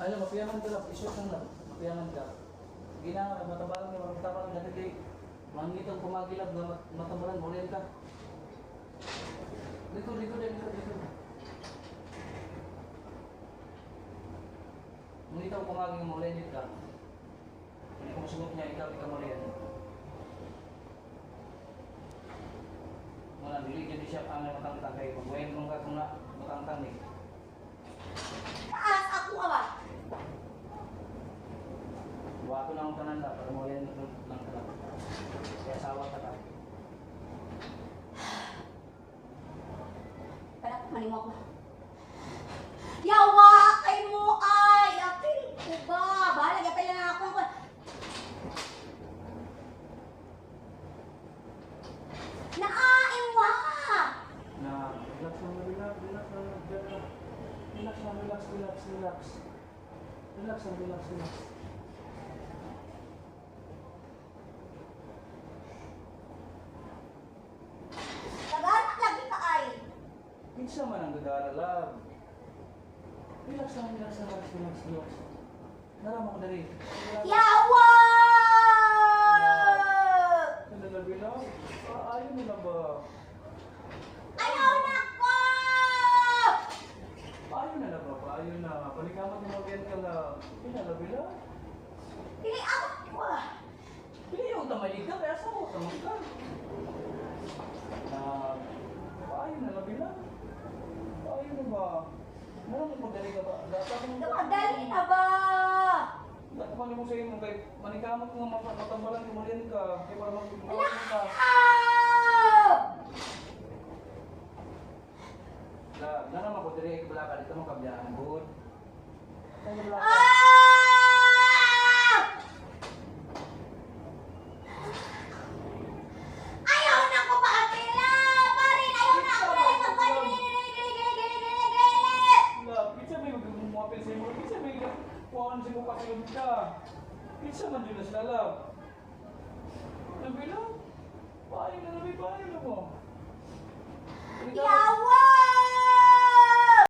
Alam, mapiyaman ka lang, isot lang lang, mapiyaman ka. Gina, matabalan ka, matabalan ka, dati mangitang pumagilap na matabalan, ulit ka. Dito. Mangitang pumagilap mo, ulit ka. Hindi ko masugot niya, ikaw mo rin. Wala, dili jadi siya ang matang-tang kayo. Pag-uwi mo ka kung na matang-tang eh. Taas ako ka ba? Buwa ko na akong tanan na, para mo yan lang tanan. Kaya asawa ka ta. Panak, maling ako. Yawa kay mo ay! Apil ko ba? Bahala, apil na ako. Nakaiwa! Na, relax lang. Relax. Naganak lagi ka ay. Minsan man ang gagara lang. Relax lang. Naramang ko na rin. Yawa! Nalalabi lang. Ayaw mo na ba? Ayaw na ko! Ayaw na ba? Ayaw na. Palikamat mo mag-end ka lang. Nalalabi lang. Pili ako ko. Hindi yung tamay ka. Kaya sa mo, tamay ka. Ayaw na labi lang. Ayaw na ba? Naramang ko na rin ka ba? Madali na ba? Kung mo sa'yo mo, kay manikamot mo matambalan, kumulian ka. Kaya para mag-ulit ka. Naramang ko diri ay balakad. Ito mong kabiyaan. Good. Kaya balakad. Ayaw na ko ba apila? Parin, ayaw na ako na ito. Pizza may mag-umapil sa'yo mo. Pizza may kuhaan sa'yo mo kasilog ka. Pizza man dyan na sila lang. Nabi lang. Paano na mo? Yawa!